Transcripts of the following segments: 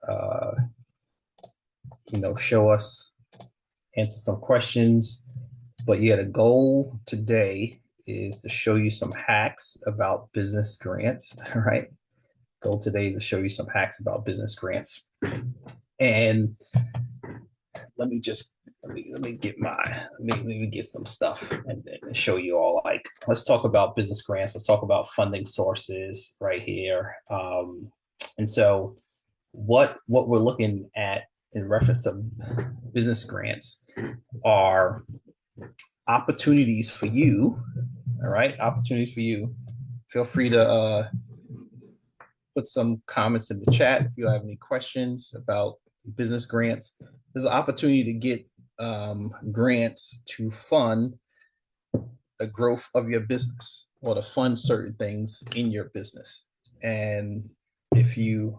uh, show us, answer some questions. But yeah, the goal today is to show you some hacks about business grants. All right. Goal today is to show you some hacks about business grants. And let me just let me get let me get some stuff and then show you all. Like, let's talk about business grants. Let's talk about funding sources right here. And so what we're looking at in reference to business grants are opportunities for you. All right, opportunities for you. Feel free to put some comments in the chat if you have any questions about business grants. There's an opportunity to get grants to fund the growth of your business or to fund certain things in your business. And if you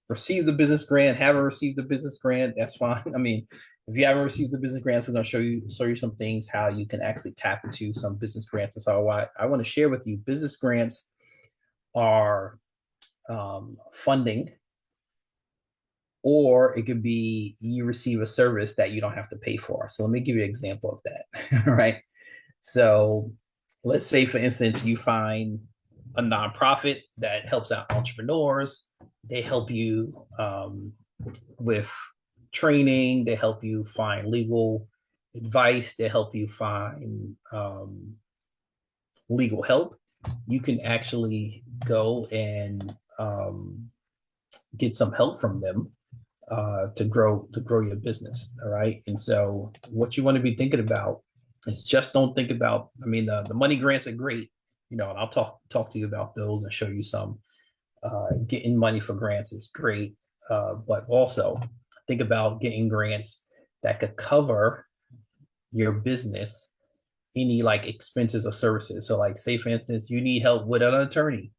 receive the business grant, haven't received the business grant, that's fine. I mean, if you haven't received the business grants, we're going to show you some things how you can actually tap into some business grants. And so I want to share with you business grants are funding, or it could be you receive a service that you don't have to pay for. So let me give you an example of that. All right. So let's say, for instance, you find a nonprofit that helps out entrepreneurs. They help you with training. They help you find legal advice. They help you find legal help. You can actually go and get some help from them to grow your business. All right. And so what you want to be thinking about is just don't think about, I mean, the money grants are great, and I'll talk to you about those and show you some. Getting money for grants is great, but also think about getting grants that could cover your business, any like expenses or services. So like, say for instance, you need help with an attorney.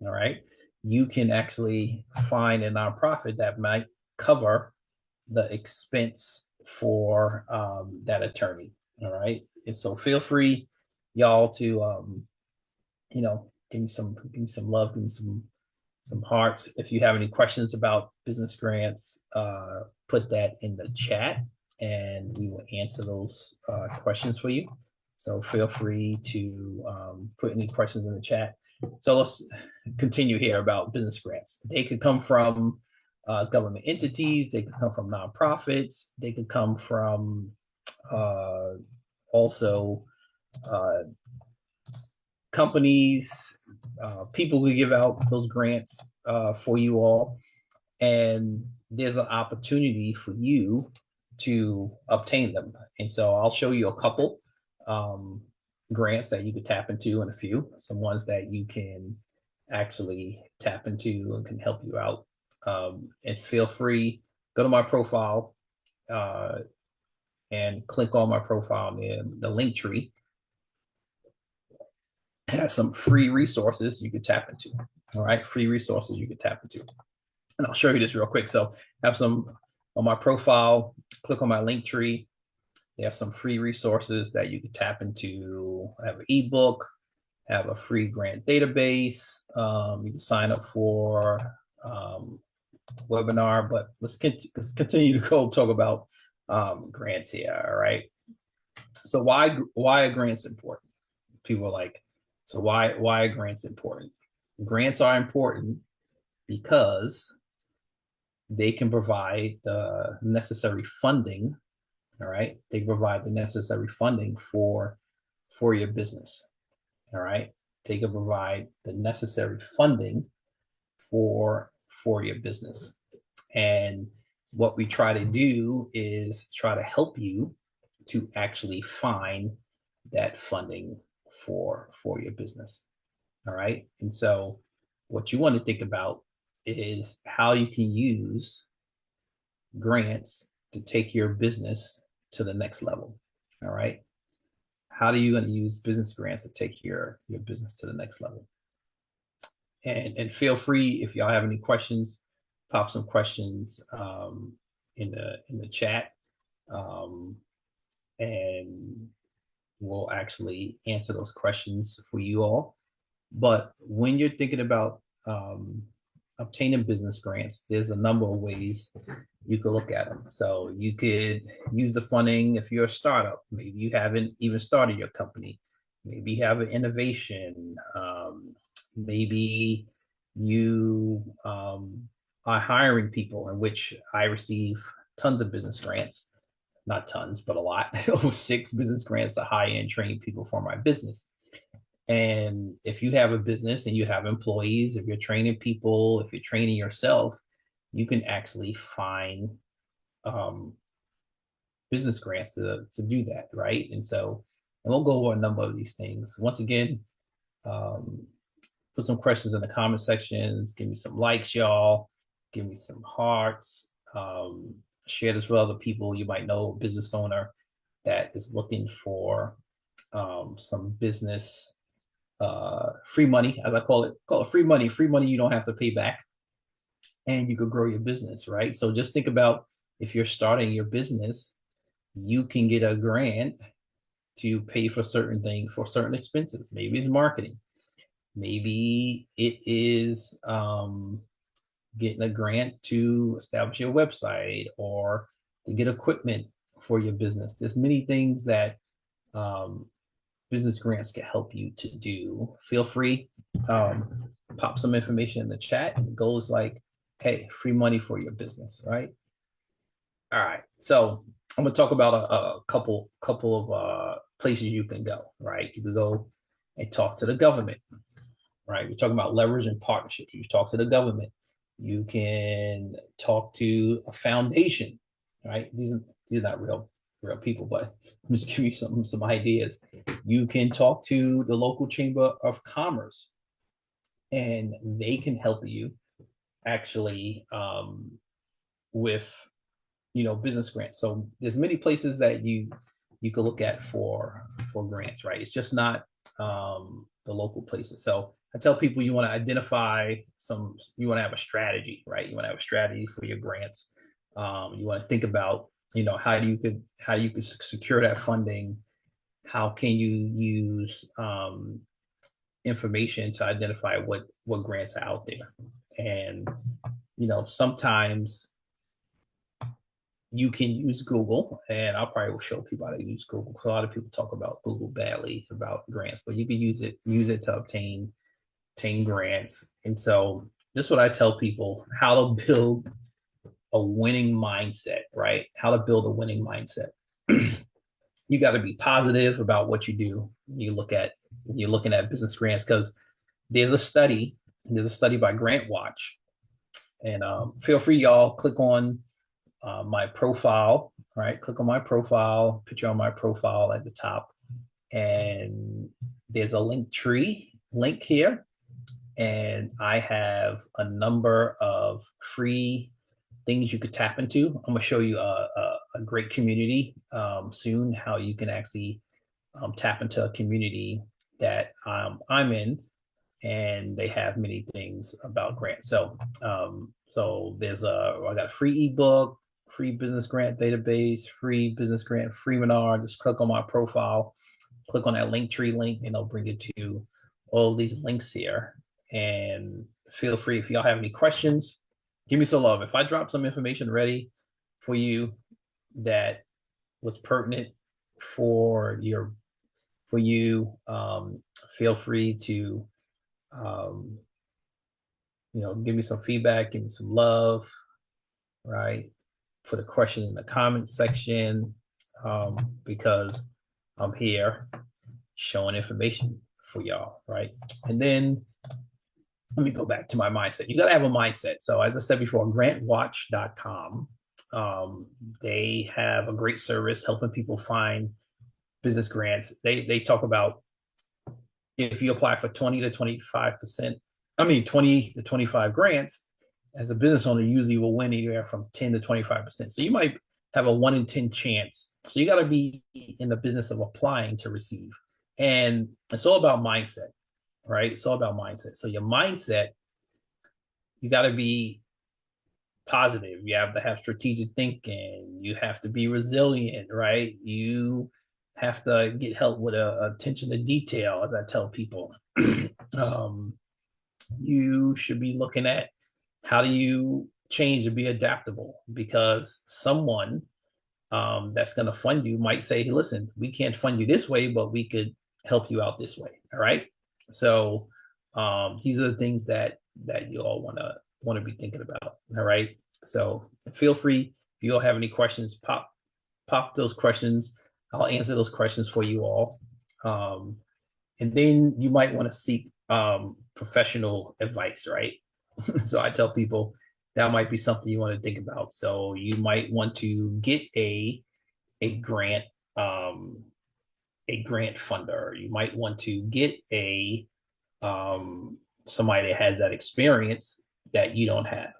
All right. You can actually find a nonprofit that might cover the expense for that attorney. All right. And so feel free, y'all, to give me some love, give me some hearts. If you have any questions about business grants, put that in the chat and we will answer those questions for you. So feel free to put any questions in the chat. So let's continue here about business grants. They could come from government entities, they could come from nonprofits, they could come from also uh, companies, people who give out those grants for you all. And there's an opportunity for you to obtain them. And so I'll show you a couple grants that you could tap into, and a few, some ones that you can actually tap into and can help you out. And feel free, go to my profile and click on my profile near the link tree. It has some free resources you could tap into. All right, free resources you could tap into. And I'll show you this real quick. So I have some on my profile, click on my link tree. They have some free resources that you can tap into. I have an ebook, have a free grant database. You can sign up for webinar, but let's continue to go talk about grants here. All right. So why are grants important? People are like, so why are grants important? Grants are important because they can provide the necessary funding. All right. They provide the necessary funding for your business. All right. They can provide the necessary funding for your business. And what we try to do is try to help you to actually find that funding for your business. All right. And so what you want to think about is how you can use grants to take your business to the next level. All right. How are you going to use business grants to take your business to the next level? And feel free, if y'all have any questions, pop some questions in the chat, and we'll actually answer those questions for you all. But when you're thinking about obtaining business grants, there's a number of ways you could look at them. So you could use the funding if you're a startup. Maybe you haven't even started your company. Maybe you have an innovation. Maybe you are hiring people, in which I receive tons of business grants. Not tons, but a lot. Over 6 business grants to hire and train people for my business. And if you have a business and you have employees, if you're training people, if you're training yourself, you can actually find um, business grants to do that, right? And we'll go over a number of these things. Once again, um, put some questions in the comment sections. Give me some likes, y'all. Give me some hearts. Share this with other people you might know, a business owner that is looking for some business free money, as I call it free money. Free money you don't have to pay back, and you could grow your business, right? So just think about, if you're starting your business, you can get a grant to pay for certain things, for certain expenses. Maybe it's marketing. Maybe it is getting a grant to establish your website or to get equipment for your business. There's many things that um, business grants can help you to do. Feel free, pop some information in the chat, and it goes like, hey, free money for your business, right? All right. So I'm gonna talk about a couple of places you can go, right? You can go and talk to the government, right? We're talking about leveraging partnerships. You talk to the government. You can talk to a foundation, right? These are not real people, but I'm just giving you some ideas. You can talk to the local chamber of commerce, and they can help you actually with business grants. So there's many places that you could look at for grants, right? It's just not the local places. So I tell people, you want to identify you want to have a strategy, right? You want to have a strategy for your grants. You want to think about, how you could secure that funding. How can you use information to identify what grants are out there? And sometimes you can use Google, and I'll probably will show people how to use Google, because a lot of people talk about Google badly about grants, but you can use it to obtain grants. And so this is what I tell people: how to build a winning mindset, right? How to build a winning mindset. You got to be positive about what you do. You're looking at business grants, because there's a study. There's a study by Grant Watch, and feel free, y'all, click on my profile, right? Click on my profile, picture on my profile at the top, and there's a link here, and I have a number of free things you could tap into. I'm gonna show you a great community soon, how you can actually tap into a community that I'm in, and they have many things about grants. So I got a free ebook, free business grant database, free business grant Freeminar. Just click on my profile, click on that Linktree link, and it'll bring you to all these links here. And feel free, if y'all have any questions, give me some love. If I drop some information ready for you that was pertinent for you, feel free to give me some feedback, give me some love, right? Put a question in the comment section, because I'm here showing information for y'all, right? And then let me go back to my mindset. You got to have a mindset. So as I said before, grantwatch.com, they have a great service helping people find business grants. They talk about, if you apply for 20 to 25%, 20 to 25 grants, as a business owner, usually will win anywhere from 10 to 25%. So you might have a 1 in 10 chance. So you got to be in the business of applying to receive. And it's all about mindset, right? It's all about mindset. So your mindset, you got to be positive. You have to have strategic thinking. You have to be resilient, right? You have to get help with attention to detail, as I tell people. You should be looking at How do you change and be adaptable? Because someone that's going to fund you might say, hey, listen, we can't fund you this way, but we could help you out this way. All right. So these are the things that you all want to be thinking about. All right. So feel free if you all have any questions, pop those questions. I'll answer those questions for you all. Um, and then you might want to seek professional advice, right? So I tell people that might be something you want to think about. So you might want to get a grant, um, a grant funder. You might want to get a somebody that has that experience that you don't have.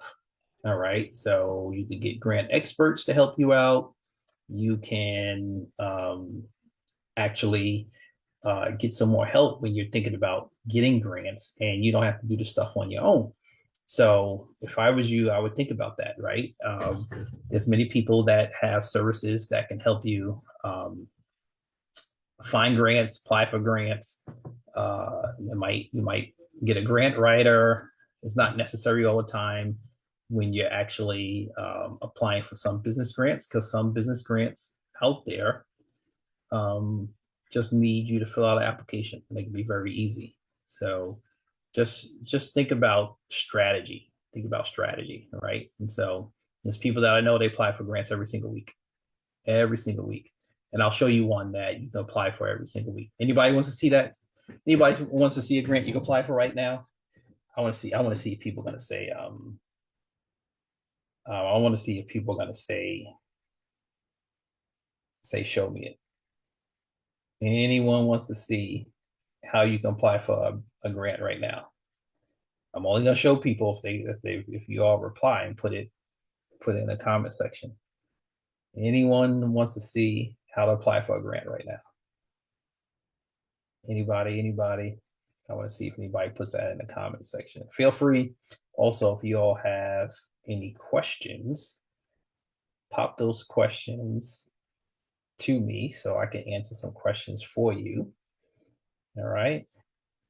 All right. So you can get grant experts to help you out. You can actually get some more help when you're thinking about getting grants and you don't have to do the stuff on your own. So if I was you, I would think about that, right? There's many people that have services that can help you find grants, apply for grants. You might get a grant writer. It's not necessary all the time when you're actually applying for some business grants, because some business grants out there um, just need you to fill out an application. They can be very easy. So just think about strategy. Think about strategy, right? And so there's people that I know they apply for grants every single week. And I'll show you one that you can apply for every single week. Anybody wants to see that? Anybody wants to see a grant you can apply for right now? I want to see if people are going to say, I want to see if people are going to say, show me it. Anyone wants to see how you can apply for a grant right now? I'm only going to show people if you all reply and put it in the comment section. Anyone wants to see how to apply for a grant right now? Anybody? I want to see if anybody puts that in the comment section. Feel free. Also, if you all have any questions, pop those questions to me so I can answer some questions for you. All right.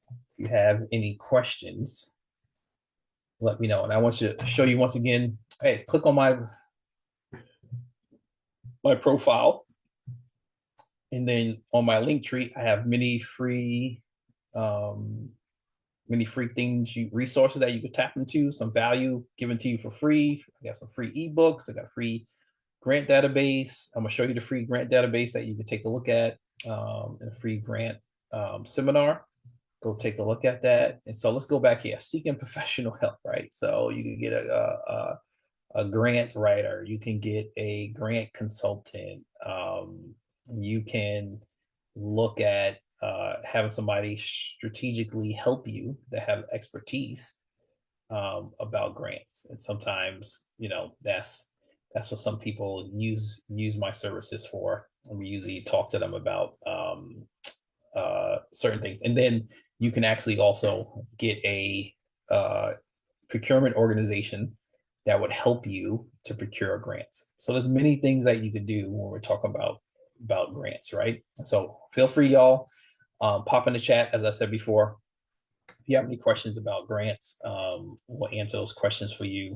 If you have any questions, let me know. And I want to show you once again. Hey, click on my profile. And then on my link tree, I have um, many free things, resources that you can tap into, some value given to you for free. I got some free ebooks. I got a free grant database. I'm gonna show you the free grant database that you can take a look at, and a free grant seminar. Go take a look at that. And so let's go back here, seeking professional help, right? So you can get a grant writer, you can get a grant consultant, you can look at having somebody strategically help you that have expertise about grants. And sometimes, that's what some people use my services for. And we usually talk to them about certain things. And then you can actually also get a procurement organization that would help you to procure grants. So there's many things that you could do when we're talking about grants, right? So feel free, y'all, pop in the chat, as I said before. If you have any questions about grants, we'll answer those questions for you.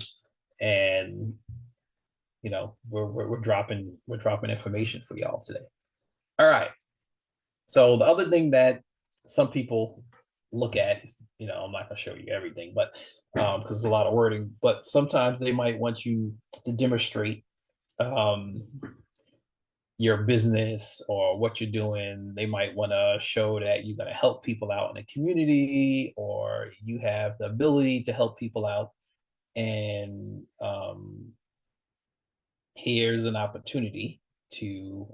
And we're dropping information for y'all today. All right. So the other thing that some people look at is, I'm not going to show you everything, but because it's a lot of wording, but sometimes they might want you to demonstrate um, your business or what you're doing. They might want to show that you're going to help people out in the community, or you have the ability to help people out. And here's an opportunity to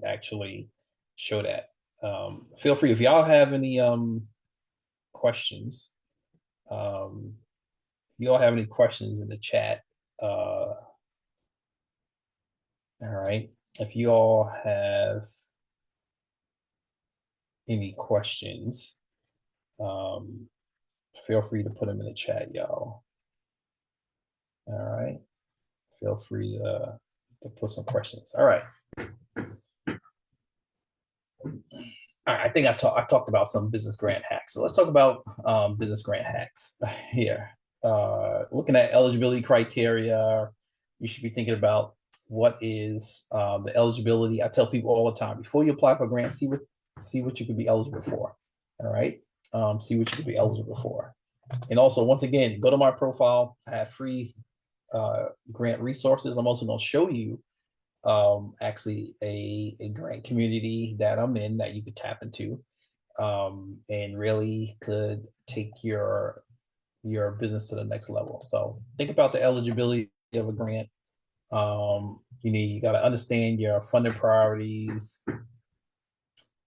actually show that. Feel free if y'all have any questions. If you all have any questions in the chat, all right. If you all have any questions, feel free to put them in the chat, y'all. All right. Feel free to put some questions. All right. I think I talked about some business grant hacks. So let's talk about business grant hacks here. looking at eligibility criteria, you should be thinking about what is the eligibility. I tell people all the time, before you apply for a grant, see what you could be eligible for. All right. See what you could be eligible for. And also, once again, go to my profile. I have free grant resources. I'm also going to show you actually a grant community that I'm in that you could tap into and really could take your business to the next level. So think about the eligibility of a grant. You got to understand your funding priorities.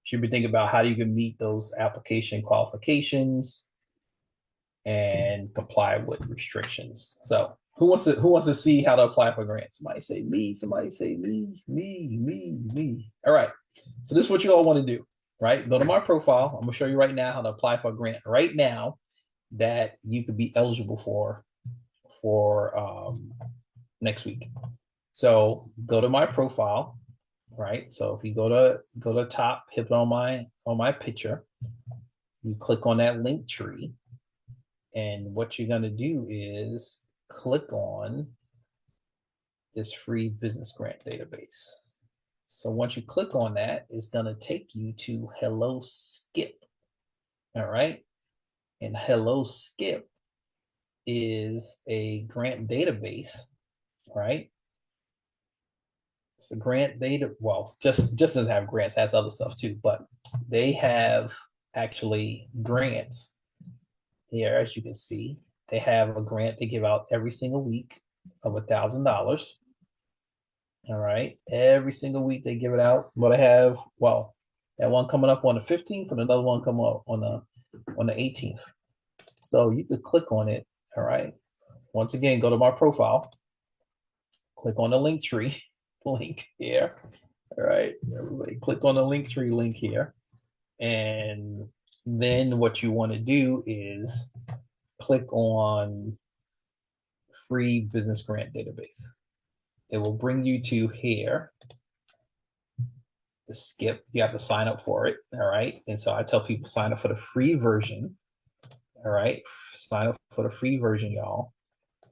Should be thinking about how you can meet those application qualifications and comply with restrictions. So who wants to see how to apply for grants? Somebody say me, somebody say me. All right. So this is what you all want to do, right? Go to my profile. I'm gonna show you right now how to apply for a grant right now that you could be eligible for next week. So go to my profile, right? So if you go to top, hit on my picture, you click on that link tree, and what you're gonna do is click on this free business grant database. So once you click on that, it's gonna take you to Hello Skip. All right. And Hello Skip is a grant database, right? It's a grant data. Well, just doesn't have grants, has other stuff too, but they have actually grants here, as you can see. They have a grant they give out every single week of $1,000. All right, every single week they give it out. But I have that one coming up on the 15th and another one coming up on the 18th. So you could click on it. All right. Once again, go to my profile, click on the link tree link here. All right. Click on the link tree link here. And then what you want to do is click on free business grant database. It will bring you to here. The skip, you have to sign up for it. All right. And so I tell people sign up for the free version. All right. Sign up for the free version, y'all.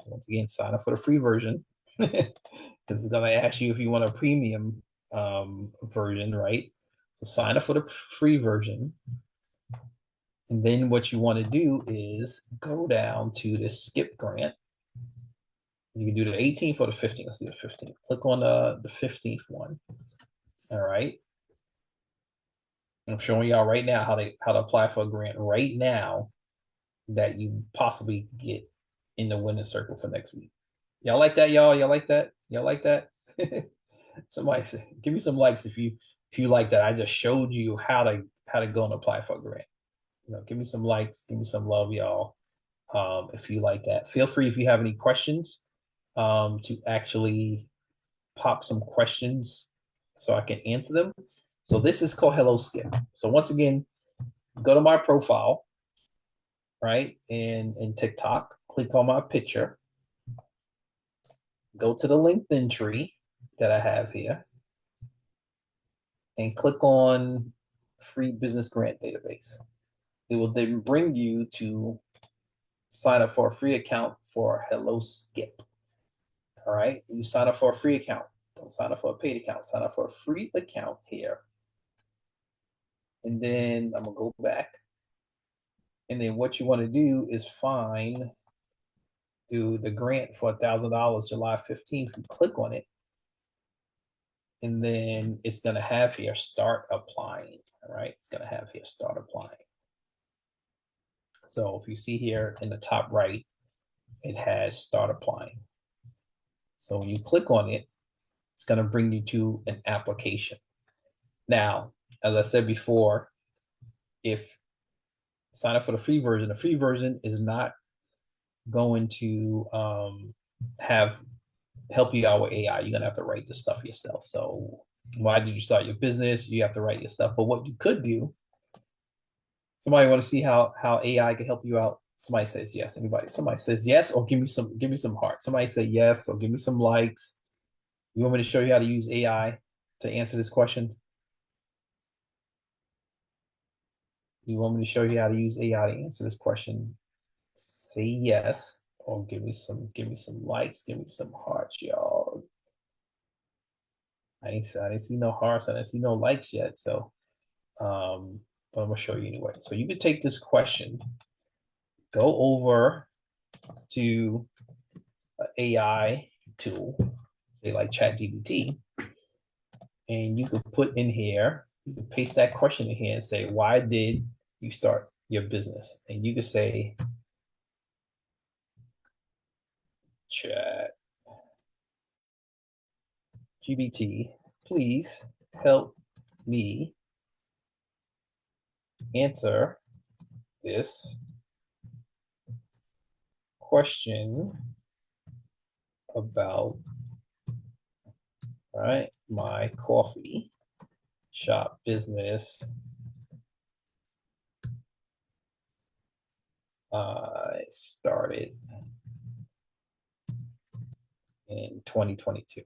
Once again, sign up for the free version. Because it's going to ask you if you want a premium version, right? So sign up for the free version. And then what you want to do is go down to the skip grant. You can do the 18th or the 15th. Let's do the 15th. Click on the 15th one. All right. I'm showing y'all right now how to apply for a grant right now that you possibly get in the winning circle for next week. Y'all like that, y'all? Y'all like that? Y'all like that? Somebody say, give me some likes if you like that. I just showed you how to go and apply for a grant. Give me some likes, give me some love, y'all. If you like that, feel free if you have any questions to actually pop some questions so I can answer them. So this is called Hello Skip. So once again, go to my profile, right, in TikTok, click on my picture, go to the LinkedIn tree that I have here, and click on free business grant database. It will then bring you to sign up for a free account for Hello Skip. All right, you sign up for a free account. Don't sign up for a paid account. Sign up for a free account here. And then I'm gonna go back. And then what you want to do is do the grant for $1,000 July 15th. You click on it. And then it's gonna have here start applying. All right, it's gonna have here start applying. So if you see here in the top right, it has start applying. So when you click on it, it's going to bring you to an application. Now, as I said before, if sign up for the free version is not going to help you out with AI. You're going to have to write the stuff yourself. So why did you start your business? You have to write your stuff. But what you could do, somebody want to see how AI can help you out? Somebody says yes. Anybody? Somebody says yes, or give me some heart. Somebody say yes, or give me some likes. You want me to show you how to use AI to answer this question? You want me to show you how to use AI to answer this question? Say yes. Oh, give me some likes, give me some hearts, y'all. I didn't see no hearts, I didn't see no likes yet. So but I'm gonna show you anyway. So you could take this question, go over to an AI tool, say like ChatGPT, and you could put in here, you can paste that question in here and say, why did you start your business? And you could say, Chat GPT, please help me answer this question about, right, my coffee shop business. I started in 2022,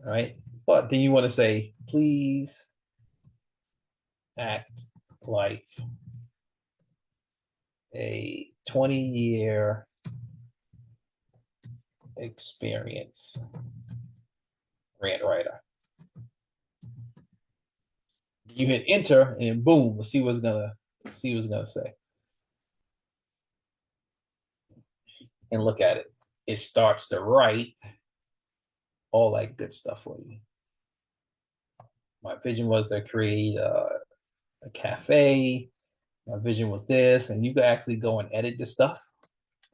right? But then you want to say, please act like a 20-year experience grant writer. You hit enter and boom, let's see what's gonna say. And look at it. It starts to write all that good stuff for you. My vision was to create a cafe. My vision was this, and you could actually go and edit this stuff,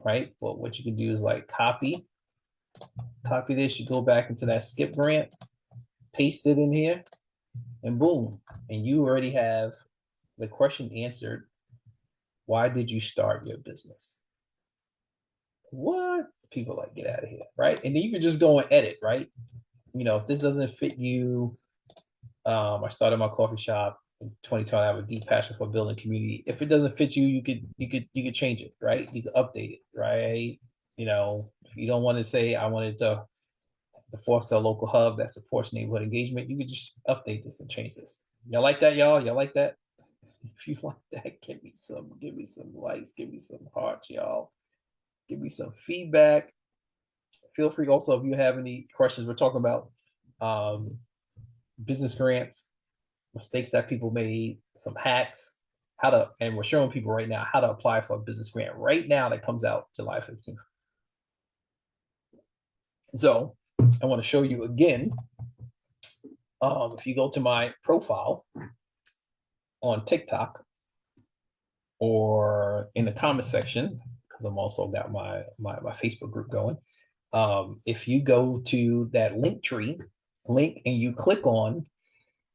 right? But what you can do is like copy this. You go back into that skip grant, paste it in here, and boom, and you already have the question answered. Why did you start your business? What? People like, get out of here, right? And then you can just go and edit, right? You know, if this doesn't fit you, I started my coffee shop in 2020. I have a deep passion for building community. If it doesn't fit you, you could change it, right? You could update it, right? You know, if you don't want to say I wanted to foster a local hub that supports neighborhood engagement, you could just update this and change this. Y'all like that, y'all? Y'all like that? If you like that, give me some likes, give me some hearts, y'all. Give me some feedback. Feel free also if you have any questions. We're talking about business grants, mistakes that people made, some hacks, and we're showing people right now how to apply for a business grant right now that comes out July 15th. So I want to show you again. If you go to my profile on TikTok or in the comment section, because I'm also got my Facebook group going. If you go to that Linktree link and you click on,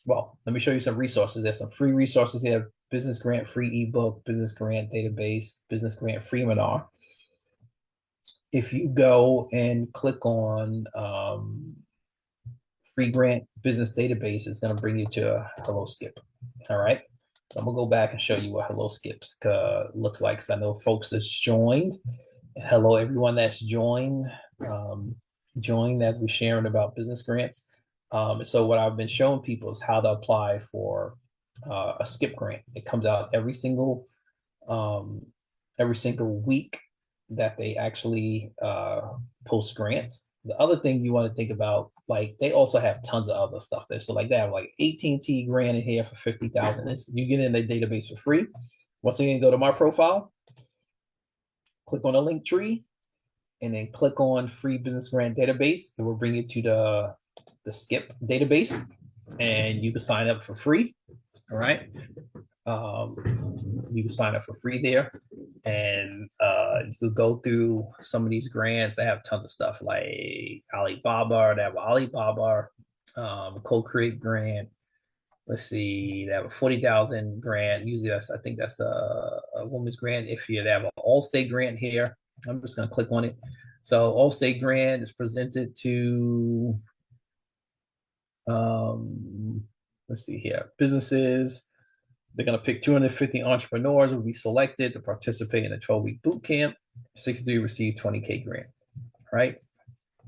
well, let me show you some resources. There's some free resources here: business grant free ebook, business grant database, business grant free webinar. If you go and click on free grant business database, it's going to bring you to HelloSkip. All right. So I'm going to go back and show you what HelloSkip looks like, because I know folks that's joined. Hello, everyone that's joined as we're sharing about business grants. So what I've been showing people is how to apply for a skip grant. It comes out every single week that they actually post grants. The other thing you want to think about, like they also have tons of other stuff there. So like they have like AT&T grant in here for 50,000. You get in their database for free. Once again, go to my profile, click on the Linktree, and then click on free business grant database. It will bring you to the skip database, and you can sign up for free. All right. You can sign up for free there, and you could go through some of these grants. They have tons of stuff like Alibaba. They have Alibaba co-create grant. Let's see, they have a 40,000 grant. Usually I think that's a woman's grant. If you have an Allstate grant here, I'm just going to click on it. So Allstate grant is presented to, let's see here, businesses. They're going to pick 250 entrepreneurs will be selected to participate in a 12-week boot camp. 63 receive 20K grant, right?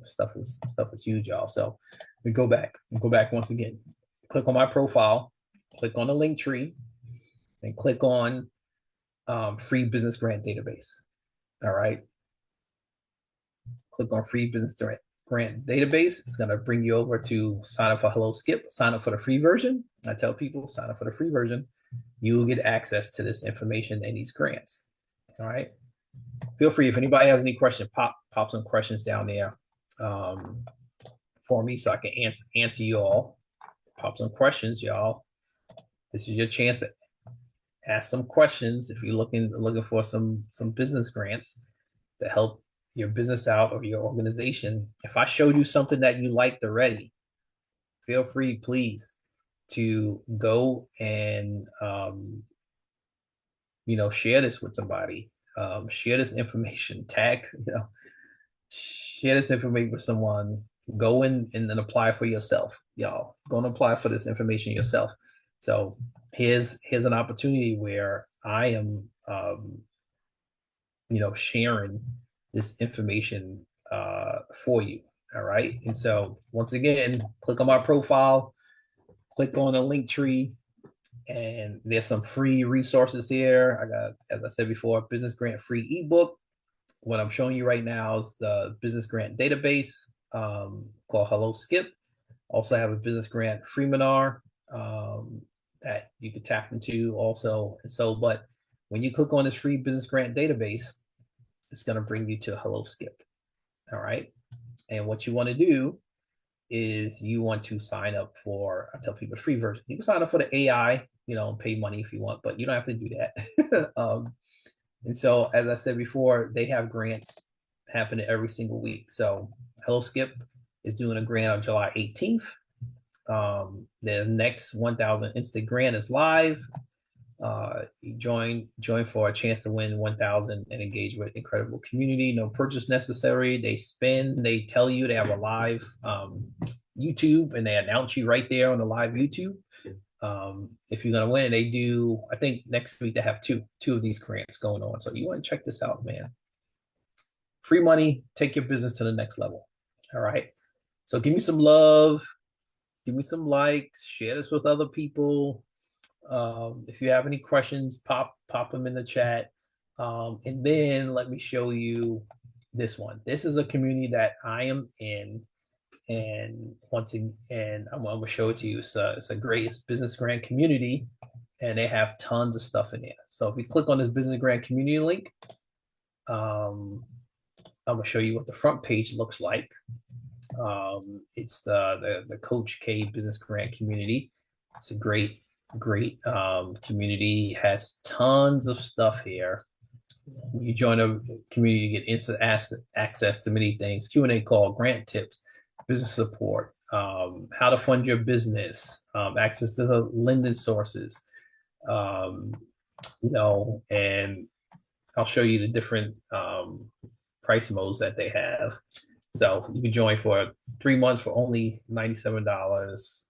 Stuff is huge, y'all. So we go back once again. Click on my profile, click on the Linktree, and click on free business grant database. All right. click on free business grant database. It's going to bring you over to sign up for Hello Skip, sign up for the free version. I tell people sign up for the free version. You will get access to this information and these grants. All right. Feel free if anybody has any questions, pop some questions down there for me so I can answer you all. Pop some questions, y'all. This is your chance to ask some questions if you're looking for some business grants to help your business out or your organization. If I showed you something that you liked already, feel free, please, to go and share this with somebody. Share this information, tag, share this information with someone. Go in and then apply for yourself, y'all. Go and apply for this information yourself. So here's an opportunity where I am, sharing this information for you. All right. And so once again, click on my profile, click on the link tree, and there's some free resources here. I got, as I said before, business grant free ebook. What I'm showing you right now is the business grant database called Hello Skip. Also have a business grant Freeminar that you can tap into also. And so, but when you click on this free business grant database, it's going to bring you to Hello Skip. All right. And what you want to do is you want to sign up for, I tell people, the free version. You can sign up for the AI, pay money if you want, but you don't have to do that. And so, as I said before, they have grants happening every single week. So Hello Skip is doing a grant on July 18th. The next 1,000 Instant Grant is live. You join for a chance to win 1,000 and engage with incredible community. No purchase necessary. They tell you they have a live YouTube, and they announce you right there on the live YouTube. If you're gonna win, they do. I think next week they have two of these grants going on. So you want to check this out, man. Free money, take your business to the next level. All right. So give me some love, give me some likes, share this with other people. If you have any questions, pop them in the chat. And then let me show you this one. This is a community that I am in. And I'm going to show it to you. It's a great business grant community, and they have tons of stuff in there. So if you click on this business grant community link, I'm going to show you what the front page looks like. It's the Coach K Business Grant Community. It's a great community. Has tons of stuff here. When you join a community, you get instant access to many things: Q&A call, grant tips, business support, how to fund your business, access to the lending sources, and I'll show you the different price modes that they have. So you can join for 3 months for only $97,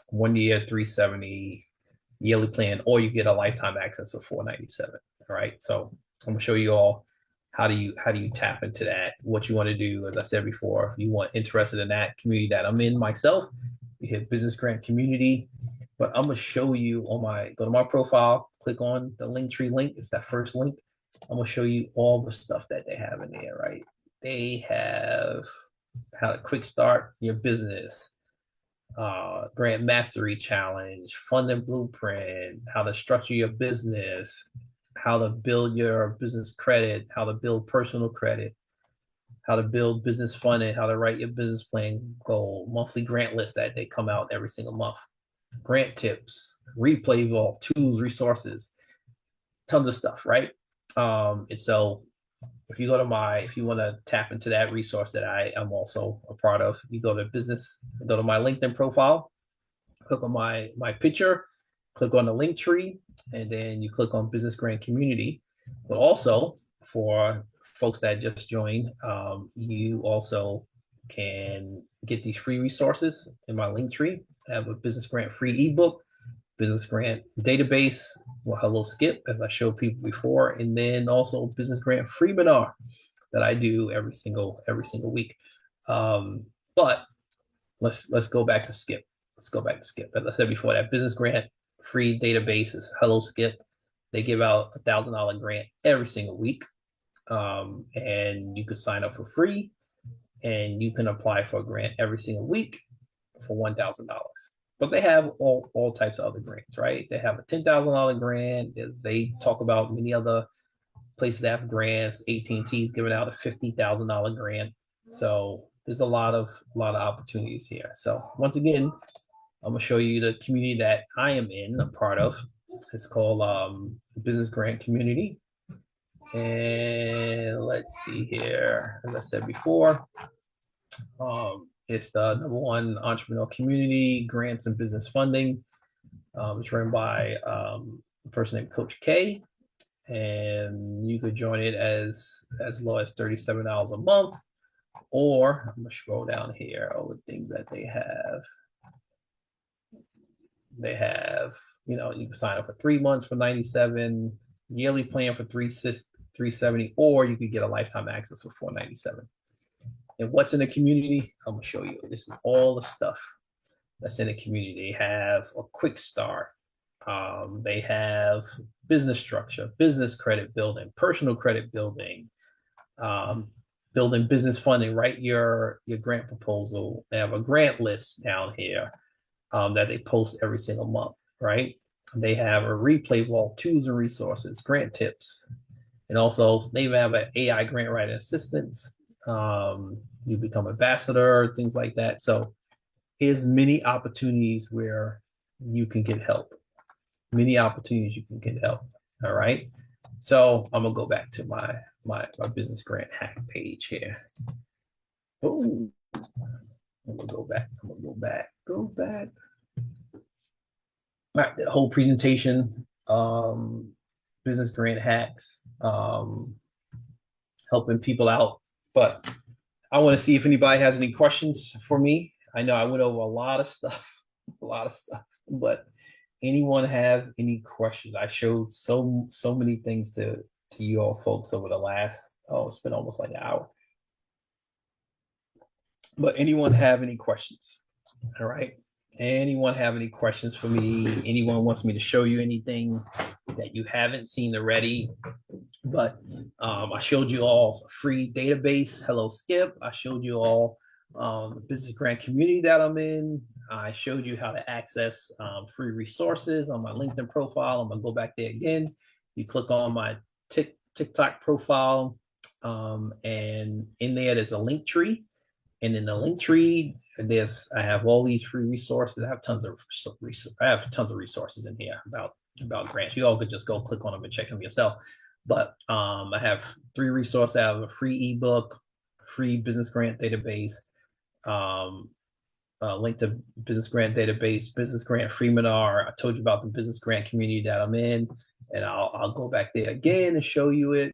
1 year $370, yearly plan, or you get a lifetime access for $497. All right. So I'm gonna show you all how do you tap into that, what you want to do. As I said before, if you want interested in that community that I'm in myself, you hit business grant community. But I'm gonna show you go to my profile, click on the Linktree link. It's that first link. I'm gonna show you all the stuff that they have in there, right? They have how to quick start your business, grant mastery challenge, funding blueprint, how to structure your business, how to build your business credit, how to build personal credit, how to build business funding, how to write your business plan goal, monthly grant list that they come out every single month, grant tips, replay vault, tools, resources, tons of stuff, right? And so if you want to tap into that resource that I am also a part of, you go to my LinkedIn profile, click on my picture, click on the link tree, and then you click on Business Grant Community. But also for folks that just joined, you also can get these free resources in my link tree. I have a Business Grant free ebook, Business Grant database, Hello Skip, as I showed people before, and then also Business Grant Freeminar that I do every single week. But let's go back to Skip. Let's go back to Skip. As I said before, that Business Grant free database is Hello Skip. They give out $1,000 grant every single week. And you can sign up for free, and you can apply for a grant every single week for $1,000. But they have all types of other grants, right? They have a $10,000 grant. They talk about many other places that have grants. AT&T is giving out a $50,000 grant. So there's a lot of opportunities here. So once again, I'm gonna show you the community that I am in, a part of. It's called Business Grant Community. And let's see here. As I said before, it's the #1 entrepreneurial community, grants and business funding. It's run by a person named Coach K, and you could join it as low as $37 a month. Or I'm gonna scroll down here, all the things that they have. They have, you can sign up for 3 months for 97, yearly plan for 370, or you could get a lifetime access for 497. And what's in the community? I'm gonna show you. This is all the stuff that's in the community. They have a quick start. They have business structure, business credit building, personal credit building, building business funding. Write your grant proposal. They have a grant list down here that they post every single month. Right? They have a replay vault, tools and resources, grant tips, and also they have an AI grant writing assistance. You become ambassador, things like that. So here's many opportunities where you can get help. Many opportunities you can get help. All right. So I'm gonna go back to my business grant hack page here. Oh, I'm gonna go back. Go back. All right, the whole presentation, business grant hacks, helping people out. But I want to see if anybody has any questions for me. I know I went over a lot of stuff, but anyone have any questions? I showed so many things to you all folks over the last, it's been almost like an hour. But anyone have any questions? All right. Anyone have any questions for me? Anyone wants me to show you anything that you haven't seen already? But I showed you all a free database. Hello, Skip. I showed you all the business grant community that I'm in. I showed you how to access free resources on my LinkedIn profile. I'm gonna go back there again. You click on my TikTok profile, and in there's a link tree. And in the link tree, I have all these free resources. I have tons of resources in here about grants. You all could just go click on them and check them yourself. But I have 3 resources. I have a free ebook, free business grant database, link to business grant database, business grant Freeminar. I told you about the business grant community that I'm in, and I'll go back there again and show you it.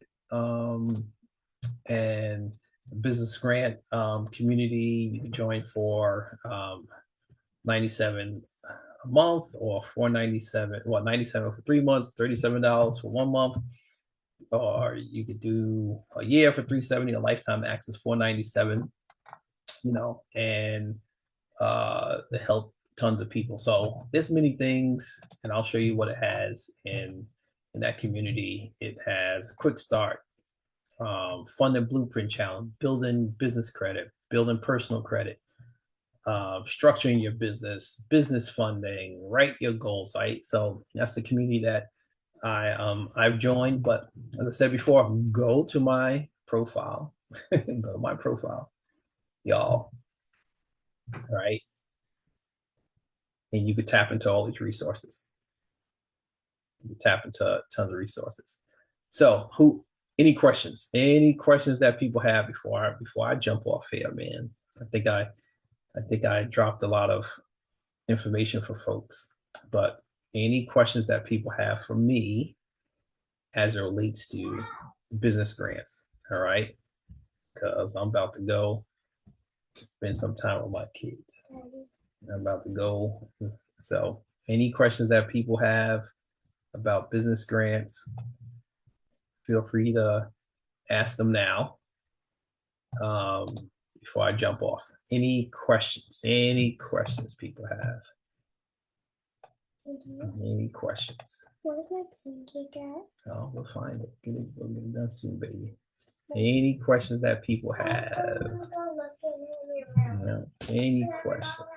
And business grant community you can join for 97 a month, or 497, 97 for 3 months, $37 for 1 month, or you could do a year for 370, a lifetime access 497, and help tons of people. So there's many things, and I'll show you what it has in that community. It has a quick start, funding blueprint challenge, building business credit, building personal credit, structuring your business funding, write your goals, right? So that's the community that I've joined. But as I said before, go to my profile, go to my profile, y'all, right? And you could tap into all these resources. You can tap into tons of resources. So any questions? Any questions that people have before I jump off here, man? I think I dropped a lot of information for folks, but any questions that people have for me as it relates to business grants, all right? Because I'm about to go spend some time with my kids. I'm about to go. So any questions that people have about business grants, feel free to ask them now, before I jump off. Any questions? Any questions people have? Any questions? Where's my pancake at? Oh, we'll find it. We'll get it done soon, baby. Any questions that people have? Any questions?